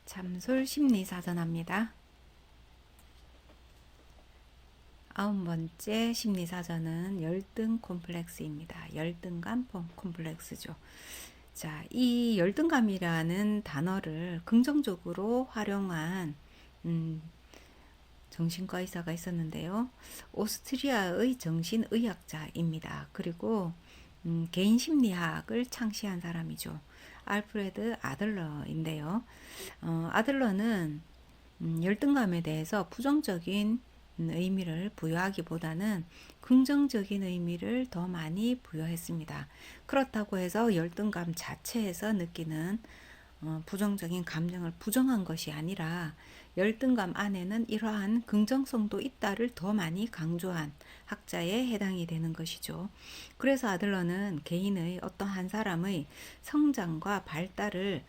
참솔 심리사전합니다. 9번째 심리사전은 열등 콤플렉스입니다. 열등감 콤플렉스죠. 자, 이 열등감이라는 단어를 긍정적으로 활용한 정신과 의사가 있었는데요. 오스트리아의 정신의학자입니다. 그리고 개인 심리학을 창시한 사람이죠. 알프레드 아들러인데요. 아들러는 열등감에 대해서 부정적인 의미를 부여하기보다는 긍정적인 의미를 더 많이 부여했습니다. 그렇다고 해서 열등감 자체에서 느끼는 부정적인 감정을 부정한 것이 아니라 열등감 안에는 이러한 긍정성도 있다를 더 많이 강조한 학자에 해당이 되는 것이죠. 그래서 아들러는 개인의 어떤 한 사람의 성장과 발달을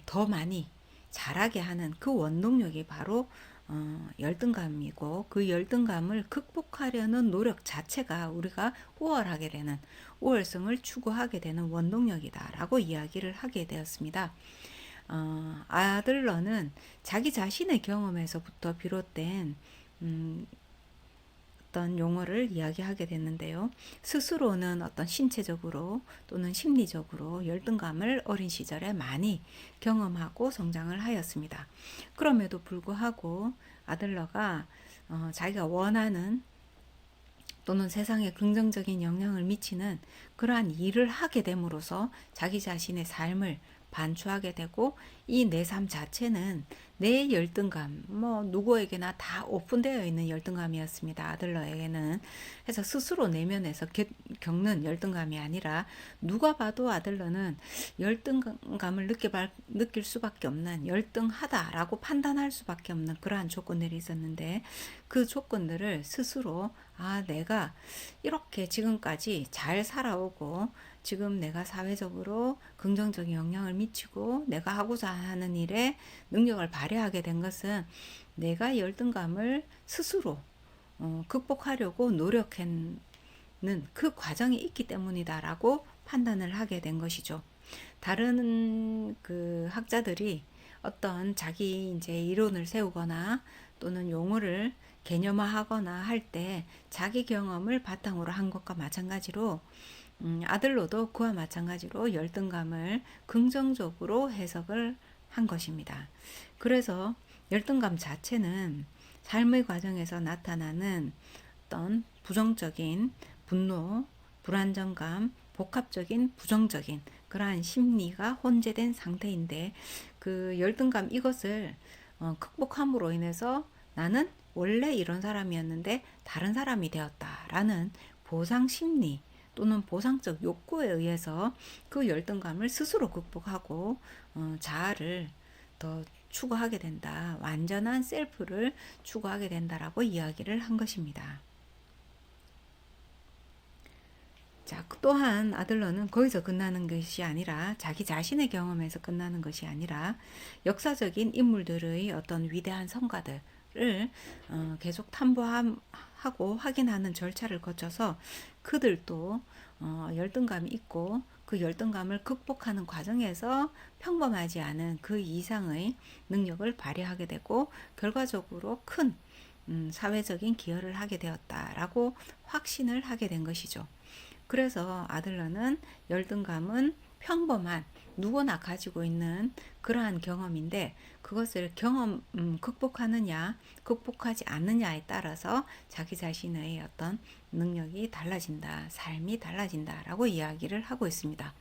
더 많이 잘하게 하는 그 원동력이 바로 열등감이고, 그 열등감을 극복하려는 노력 자체가 우리가 우월하게 되는, 우월성을 추구하게 되는 원동력이다라고 이야기를 하게 되었습니다. 아들러는 자기 자신의 경험에서부터 비롯된 어떤 용어를 이야기하게 됐는데요. 스스로는 어떤 신체적으로 또는 심리적으로 열등감을 어린 시절에 많이 경험하고 성장을 하였습니다. 그럼에도 불구하고 아들러가 자기가 원하는 또는 세상에 긍정적인 영향을 미치는 그러한 일을 하게 됨으로써 자기 자신의 삶을 반추하게 되고, 이 내 삶 자체는 내 열등감, 누구에게나 다 오픈되어 있는 열등감이었습니다. 아들러에게는. 해서 스스로 내면에서 겪는 열등감이 아니라 누가 봐도 아들러는 열등감을 느낄 수밖에 없는, 열등하다라고 판단할 수밖에 없는 그러한 조건들이 있었는데, 그 조건들을 스스로 내가 이렇게 지금까지 잘 살아오고 지금 내가 사회적으로 긍정적인 영향을 미치고 내가 하고자 하는 일에 능력을 발휘하게 된 것은 내가 열등감을 스스로 극복하려고 노력했는 그 과정이 있기 때문이다라고 판단을 하게 된 것이죠. 다른 그 학자들이 어떤 자기 이제 이론을 세우거나 또는 용어를 개념화하거나 할 때 자기 경험을 바탕으로 한 것과 마찬가지로 아들러도 그와 마찬가지로 열등감을 긍정적으로 해석을 한 것입니다. 그래서 열등감 자체는 삶의 과정에서 나타나는 어떤 부정적인 분노, 불안정감, 복합적인 부정적인 그러한 심리가 혼재된 상태인데, 그 열등감 이것을 극복함으로 인해서 나는 원래 이런 사람이었는데 다른 사람이 되었다라는 보상 심리 또는 보상적 욕구에 의해서 그 열등감을 스스로 극복하고 자아를 더 추구하게 된다. 완전한 셀프를 추구하게 된다라고 이야기를 한 것입니다. 자, 또한 아들러는 거기서 끝나는 것이 아니라, 자기 자신의 경험에서 끝나는 것이 아니라 역사적인 인물들의 어떤 위대한 성과들을 계속 탐구하고 확인하는 절차를 거쳐서 그들도 열등감이 있고 그 열등감을 극복하는 과정에서 평범하지 않은 그 이상의 능력을 발휘하게 되고 결과적으로 큰 사회적인 기여를 하게 되었다라고 확신을 하게 된 것이죠. 그래서 아들러는 열등감은 평범한 누구나 가지고 있는 그러한 경험인데, 그것을 극복하느냐 극복하지 않느냐에 따라서 자기 자신의 어떤 능력이 달라진다, 삶이 달라진다라고 이야기를 하고 있습니다.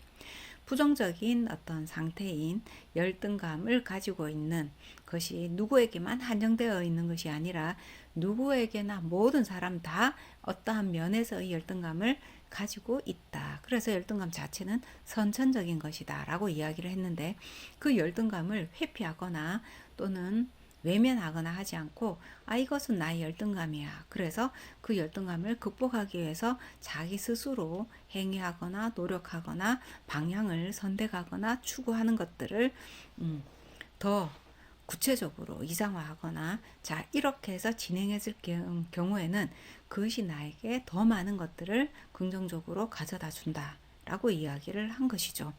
부정적인 어떤 상태인 열등감을 가지고 있는 것이 누구에게만 한정되어 있는 것이 아니라 누구에게나 모든 사람 다 어떠한 면에서의 열등감을 가지고 있다. 그래서 열등감 자체는 선천적인 것이다 라고 이야기를 했는데, 그 열등감을 회피하거나 또는 외면하거나 하지 않고 이것은 나의 열등감이야. 그래서 그 열등감을 극복하기 위해서 자기 스스로 행위하거나 노력하거나 방향을 선택하거나 추구하는 것들을 더 구체적으로 이상화하거나, 자 이렇게 해서 진행했을 경우에는 그것이 나에게 더 많은 것들을 긍정적으로 가져다 준다 라고 이야기를 한 것이죠.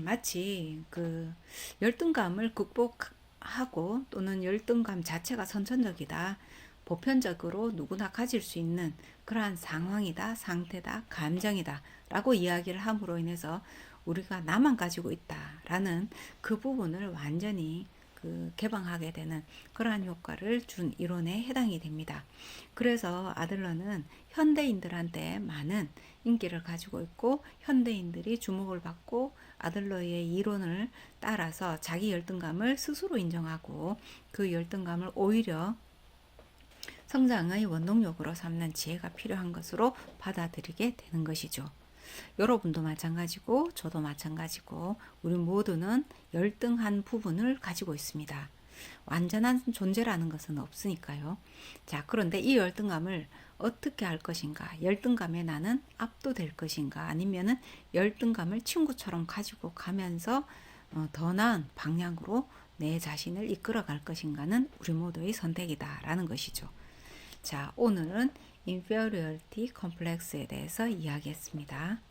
마치 그 열등감을 극복하고 또는 열등감 자체가 선천적이다. 보편적으로 누구나 가질 수 있는 그러한 상황이다, 상태다, 감정이다 라고 이야기를 함으로 인해서 우리가 나만 가지고 있다라는 그 부분을 완전히 개방하게 되는 그러한 효과를 준 이론에 해당이 됩니다. 그래서 아들러는 현대인들한테 많은 인기를 가지고 있고 현대인들이 주목을 받고 아들러의 이론을 따라서 자기 열등감을 스스로 인정하고 그 열등감을 오히려 성장의 원동력으로 삼는 지혜가 필요한 것으로 받아들이게 되는 것이죠. 여러분도 마찬가지고 저도 마찬가지고 우리 모두는 열등한 부분을 가지고 있습니다. 완전한 존재라는 것은 없으니까요. 자, 그런데 이 열등감을 어떻게 할 것인가? 열등감에 나는 압도될 것인가? 아니면은 열등감을 친구처럼 가지고 가면서 더 나은 방향으로 내 자신을 이끌어 갈 것인가는 우리 모두의 선택이다라는 것이죠. 자, 오늘은 inferiority complex에 대해서 이야기했습니다.